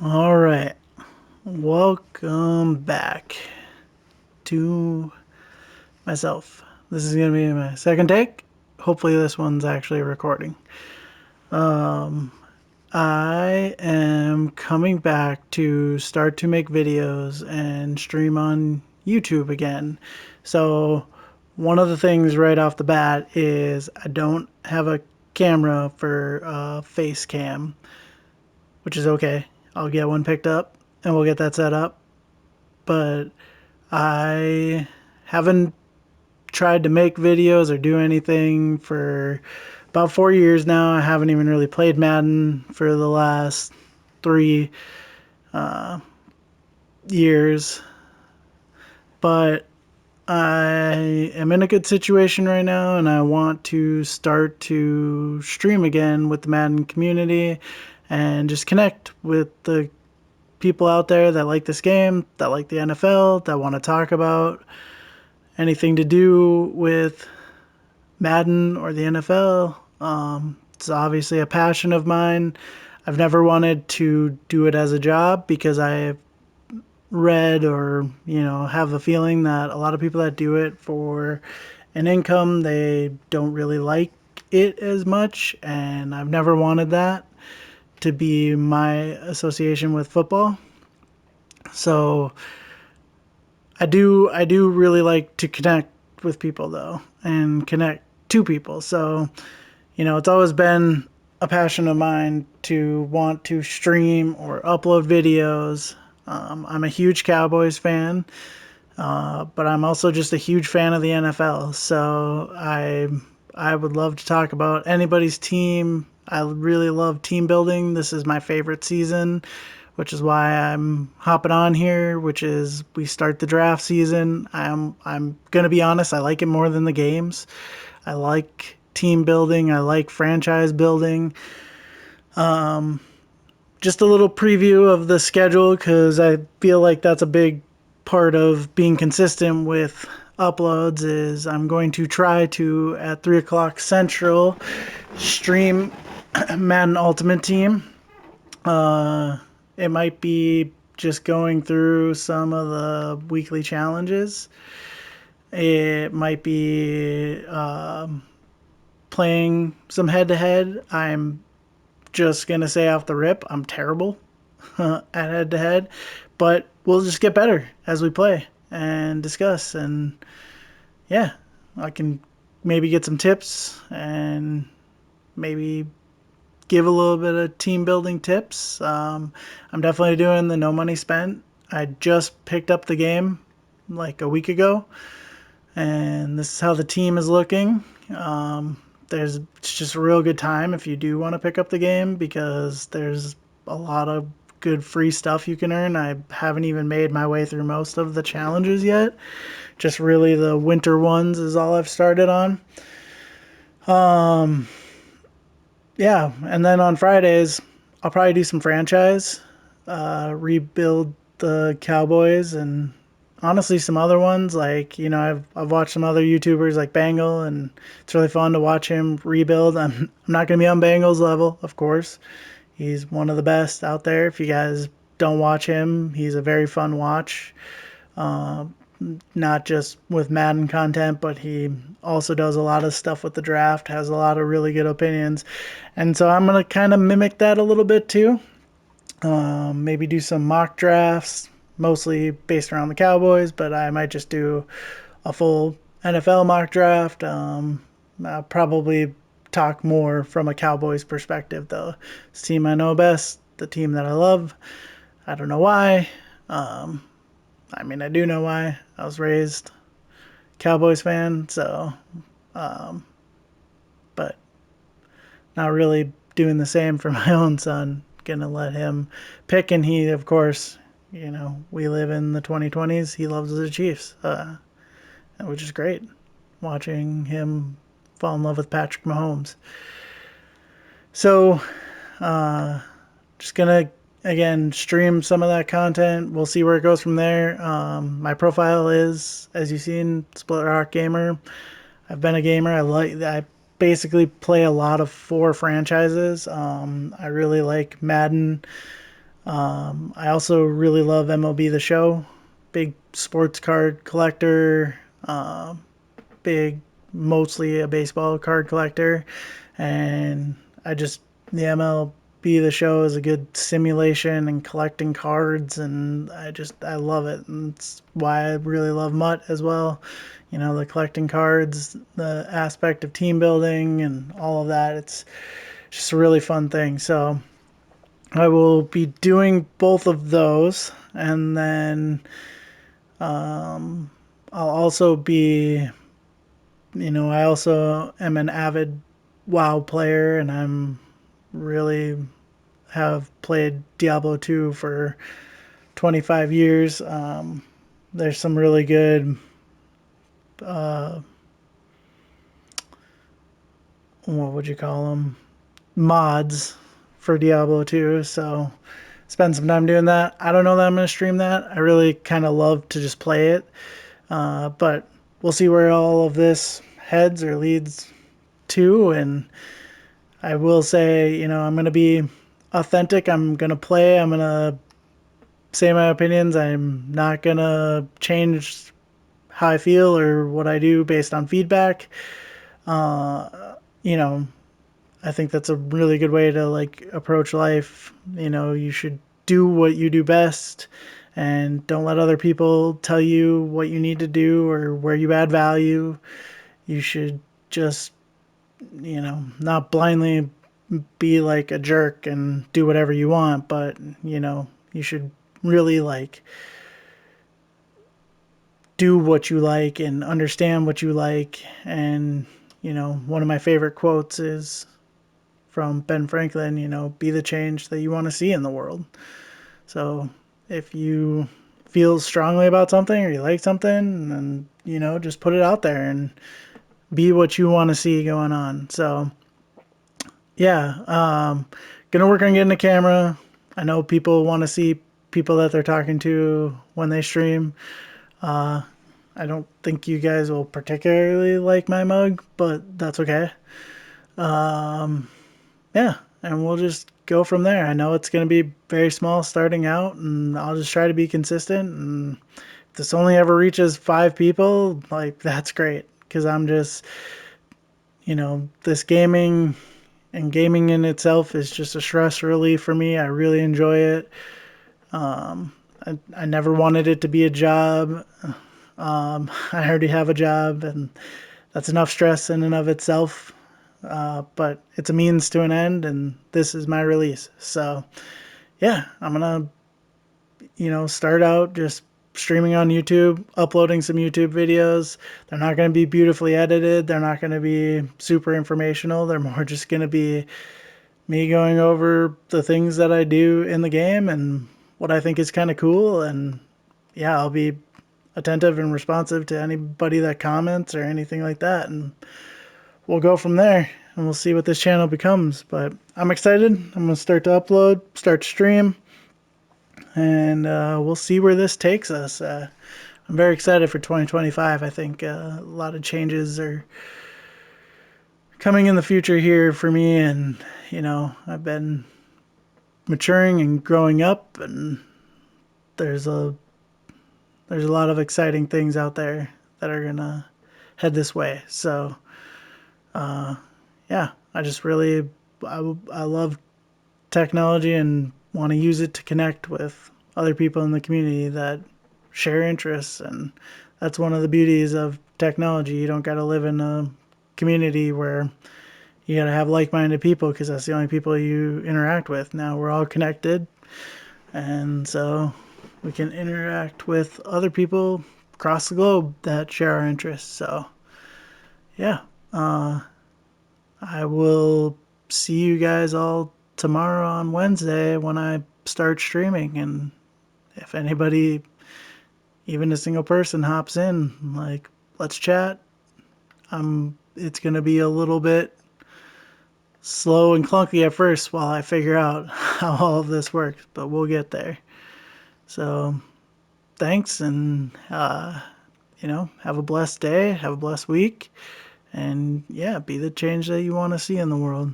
All right, welcome back to myself. This is gonna be my second take. Hopefully, this one's actually recording. I am coming back to start to make videos and stream on YouTube again. So, one of the things right off the bat is I don't have a camera for face cam, which is okay. I'll get one picked up and we'll get that set up. But I haven't tried to make videos or do anything for about 4 years now. I haven't even really played Madden for the last 3 years. But I am in a good situation right now and I want to start to stream again with the Madden community and just connect with the people out there that like this game, that like the NFL, that want to talk about anything to do with Madden or the NFL. It's obviously a passion of mine. I've never wanted to do it as a job because I read or have a feeling that a lot of people that do it for an income, they don't really like it as much, and I've never wanted that to be my association with football. So I do really like to connect with people though, and connect to people. So, it's always been a passion of mine to want to stream or upload videos. I'm a huge Cowboys fan, but I'm also just a huge fan of the NFL. So I would love to talk about anybody's team. I really love team building. This is my favorite season, which is why I'm hopping on here. Which is we start the draft season. I'm gonna be honest. I like it more than the games. I like team building. I like franchise building. Just a little preview of the schedule because I feel like that's a big part of being consistent with uploads. Is I'm going to try to at 3 o'clock Central stream Madden Ultimate Team. It might be just going through some of the weekly challenges. It might be playing some head to head. I'm just gonna say off the rip, I'm terrible at head to head, but we'll just get better as we play and discuss. And yeah, I can maybe get some tips and maybe give a little bit of team building tips. I'm definitely doing the no money spent. I just picked up the game like a week ago, and this is how the team is looking. It's just a real good time if you do want to pick up the game because there's a lot of good free stuff you can earn. I haven't even made my way through most of the challenges yet. Just really the winter ones is all I've started on. Yeah, and then on Fridays, I'll probably do some franchise, rebuild the Cowboys, and honestly some other ones. Like I've watched some other YouTubers like Bangle, and it's really fun to watch him rebuild. I'm not gonna be on Bangle's level, of course. He's one of the best out there. If you guys don't watch him, he's a very fun watch. Not just with Madden content, but he also does a lot of stuff with the draft, has a lot of really good opinions. And so I'm going to kind of mimic that a little bit too. Maybe do some mock drafts, mostly based around the Cowboys, but I might just do a full NFL mock draft. I'll probably talk more from a Cowboys perspective, though. It's the team I know best, the team that I love. I don't know why. I mean, I do know why. I was raised Cowboys fan, so, but not really doing the same for my own son. Gonna let him pick, and he, of course, we live in the 2020s. He loves the Chiefs, which is great. Watching him fall in love with Patrick Mahomes. So, just gonna again stream some of that content. We'll see where it goes from there. My profile is, as you've seen, Split Rock Gamer. I've been a gamer. I basically play a lot of four franchises. I really like Madden, I also really love MLB The Show. Big sports card collector. Big, mostly a baseball card collector. And I just, the MLB The Show is a good simulation and collecting cards. And I love it. And it's why I really love Mutt as well. You know, the collecting cards, the aspect of team building and all of that. It's just a really fun thing. So I will be doing both of those, and then I'll also be, I also am an avid WoW player, and I'm really have played Diablo 2 for 25 years. There's some really good, what would you call them, mods for Diablo 2, so spend some time doing that. I don't know that I'm going to stream that. I really kind of love to just play it. But we'll see where all of this heads or leads to. And I will say, I'm going to be authentic. I'm going to play. I'm going to say my opinions. I'm not going to change how I feel or what I do based on feedback. You know, I think that's a really good way to like approach life. You should do what you do best and don't let other people tell you what you need to do or where you add value. You should just, not blindly be like a jerk and do whatever you want, but, you should really like do what you like and understand what you like. And, one of my favorite quotes is from Ben Franklin, be the change that you want to see in the world. So if you feel strongly about something or you like something, then, just put it out there and be what you want to see going on. So yeah, gonna work on getting a camera. I know people want to see people that they're talking to when they stream. I don't think you guys will particularly like my mug, but that's okay. Yeah, and we'll just go from there. I know it's going to be very small starting out, and I'll just try to be consistent. And if this only ever reaches 5 people, like that's great because I'm just, this gaming and gaming in itself is just a stress relief for me. I really enjoy it. I never wanted it to be a job. I already have a job, and that's enough stress in and of itself. But it's a means to an end, and this is my release. So, yeah, I'm gonna, start out just streaming on YouTube, uploading some YouTube videos. They're not gonna be beautifully edited. They're not gonna be super informational. They're more just gonna be me going over the things that I do in the game and what I think is kind of cool. And yeah, I'll be attentive and responsive to anybody that comments or anything like that. And we'll go from there and we'll see what this channel becomes. But I'm excited. I'm going to start to upload, start to stream, and we'll see where this takes us. I'm very excited for 2025. I think a lot of changes are coming in the future here for me. And, I've been maturing and growing up, and there's a there's a lot of exciting things out there that are gonna head this way. So yeah, I just really I love technology and want to use it to connect with other people in the community that share interests. And that's one of the beauties of technology. You don't got to live in a community where you got to have like-minded people because that's the only people you interact with. Now we're all connected, and so we can interact with other people across the globe that share our interests. So yeah, I will see you guys all tomorrow on Wednesday when I start streaming. And if anybody, even a single person, hops in, like, let's chat. It's going to be a little bit slow and clunky at first while I figure out how all of this works, but we'll get there. So thanks, and have a blessed day, have a blessed week, and yeah, be the change that you want to see in the world.